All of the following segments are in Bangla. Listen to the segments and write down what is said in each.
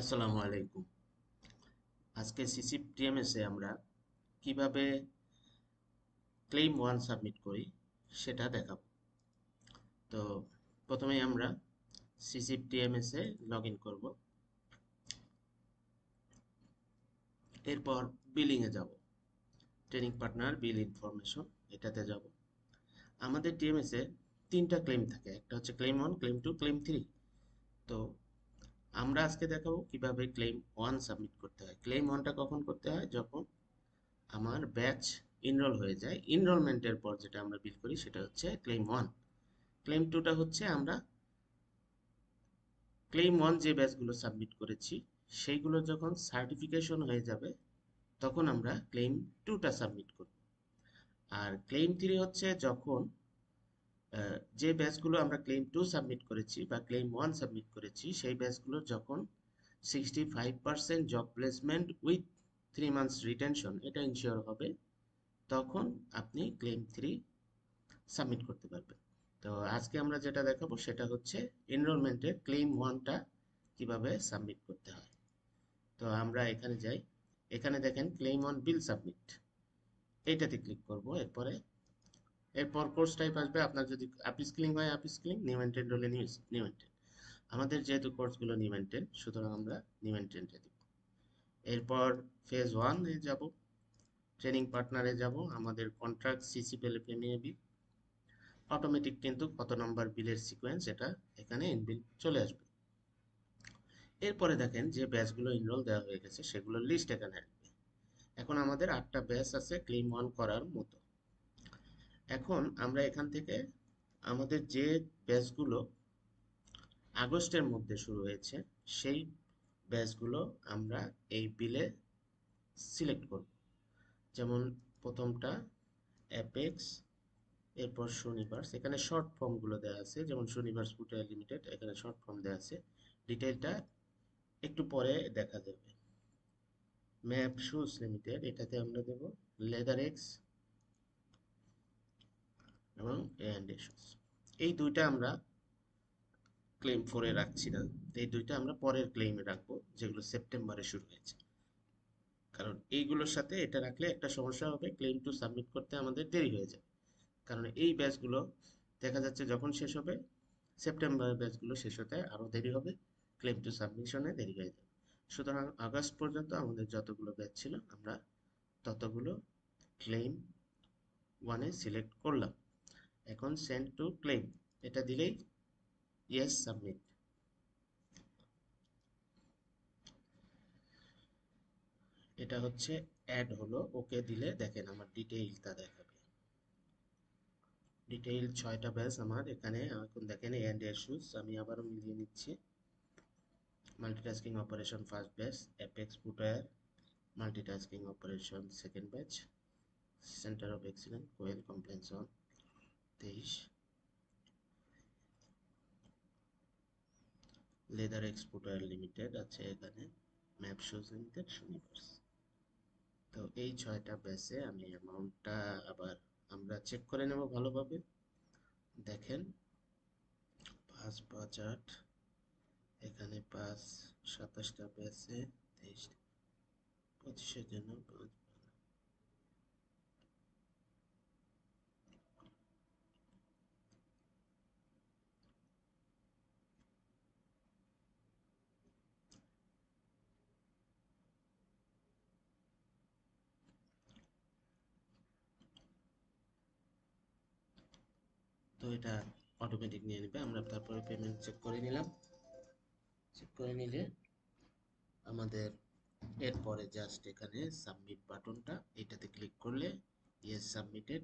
আসসালামু আলাইকুম। আজকে সিসিপিটিএমএস এ আমরা কিভাবে ক্লেম 1 সাবমিট করি সেটা দেখাবো। তো প্রথমেই আমরা সিসিপিটিএমএস এ লগ ইন করব। এরপর বিলিং এ যাব। ট্রেনিং পার্টনার বিল ইনফরমেশন এটাতে যাব। আমাদের টিএমএস এ তিনটা ক্লেম থাকে, একটা হচ্ছে ক্লেম 1, ক্লেম 2, ক্লেম 3। তো আমরা আজকে দেখাবো কিভাবে ক্লেম 1 সাবমিট করতে হয়। ক্লেম 1টা কখন করতে হয়? যখন আমার ব্যাচ এনরোল হয়ে যায়। এনরোলমেন্টের পর যেটা আমরা বিল করি সেটা হচ্ছে ক্লেম 1। ক্লেম 2টা হচ্ছে আমরা ক্লেম 1 যে ব্যাচগুলো সাবমিট করেছি সেইগুলো যখন সার্টিফিকেশন হয়ে যাবে তখন আমরা ক্লেম 2টা সাবমিট করব। আর ক্লেম 3 হচ্ছে যখন যে ব্যাচগুলো আমরা ক্লেম 2 সাবমিট করেছি বা ক্লেম 1 সাবমিট করেছি সেই ব্যাচগুলো যখন 65% job placement with 3 months retention এটা ইনশিওর হবে, তখন আপনি ক্লেম 3 সাবমিট করতে পারবেন। তো আজকে আমরা যেটা দেখাবো সেটা হচ্ছে এনরোলমেন্টের ক্লেম 1টা কিভাবে সাবমিট করতে হয়। তো আমরা এখানে যাই। এখানে দেখেন ক্লেম 1 বিল সাবমিট, এইটাতে ক্লিক করব। এরপর কোর্স টাইপ আসবে। আপনার যদি আপস্কিলিং হয় আপস্কিলিং, নিউ মেনটেন হলে নিউ মেনটেন। আমাদের যেহেতু কোর্সগুলো নিউ মেনটেন সুতরাং আমরা নিউ মেনটেনটা দিব। এরপর ফেজ 1 এ যাব, ট্রেনিং পার্টনারে যাব। আমাদের কন্ট্রাক্ট সিসি পেলে প্রিমিয়ার বিল অটোমেটিক, কিন্তু কত নাম্বার বিলের সিকোয়েন্স এটা এখানে ইনবিল চলে আসবে। এরপরে দেখেন যে ব্যাচগুলো এনরোল দেওয়া হয়ে গেছে সেগুলোর লিস্ট এখানে আসবে। এখন আমাদের 8টা ব্যাচ আছে ক্লেম 1 করার মতো। এখন আমরা এখান থেকে আমাদের যে ব্যাচগুলো আগস্টের মধ্যে শুরু হয়েছে সেই ব্যাচগুলো আমরা এই বিলে সিলেক্ট করব। যেমন প্রথমটা অ্যাপেক্স, এরপর শনিবার্স। এখানে শর্ট ফর্মগুলো দেওয়া আছে, যেমন শনিবার্স ফুটওয়্যার লিমিটেড, এখানে শর্ট ফর্ম দেওয়া আছে। ডিটেলটা একটু পরে দেখা যাবে। ম্যাপ শুজ লিমিটেড, এটাতে আমরা দেব লেদার এক্স এবং এ শুজ। এই দুইটা আমরা ক্লেম 4 এ রাখছি না, এই দুইটা আমরা পরের ক্লেমে রাখবো যেগুলো সেপ্টেম্বরে শুরু হয়েছে। কারণ এইগুলোর সাথে এটা রাখলে একটা সমস্যা হবে, ক্লেম 2 সাবমিট করতে আমাদের দেরি হয়ে যাবে। কারণ এই ব্যাচগুলো দেখা যাচ্ছে যখন শেষ হবে, সেপ্টেম্বরের ব্যাচগুলো শেষ হতে আরও দেরি হবে, ক্লেম 2 সাবমিশনে দেরি হয়ে যাবে। সুতরাং আগস্ট পর্যন্ত আমাদের যতগুলো ব্যাচ ছিল আমরা ততগুলো ক্লেম 1 এ সিলেক্ট করলাম। এখন সেন্ড টু ক্লেম এটা দিলেই ইয়েস সাবমিট। এটা হচ্ছে অ্যাড হলো, ওকে দিলে দেখেন আমার ডিটেইলটা দেখাবে। ডিটেইল 6টা ব্যাচ আমার এখানে। এখন দেখেন এন্ড ইস্যুস আমি আবারও মিলিয়ে নিচ্ছি। Multitasking operation first batch, Apex Footwear multitasking operation second batch, centre of excellence কোয়েল compliance on 23, leather x footwear limited আছে এখানে, ম্যাপ শুজ লিমিটেড শনিবার্স। তো এই 6টা ব্যাচে আমি অ্যামাউন্টটা আবার আমরা চেক করে নেব ভালোভাবে। দেখেন 5, 5, 8, এখানে 5, 27টা ব্যাচে 23, 25-এর জন্য 5। তো এটা অটোমেটিক নিয়ে নেবে। আমরা তারপরে পেমেন্ট চেক করে নিলাম। চেক করে নিলে আমাদের এরপরে জাস্ট এখানে সাবমিট বাটনটা, এটাতে ক্লিক করলে ইয়েস সাবমিটেড,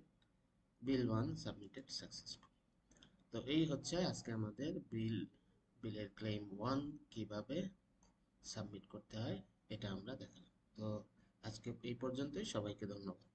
বিল 1 সাবমিটেড সাকসেসফুল। তো এই হচ্ছে আজকে আমাদের বিলের ক্লেম 1 কিভাবে সাবমিট করতে হয় এটা আমরা দেখালাম। তো আজকে এই পর্যন্তই, সবাইকে ধন্যবাদ।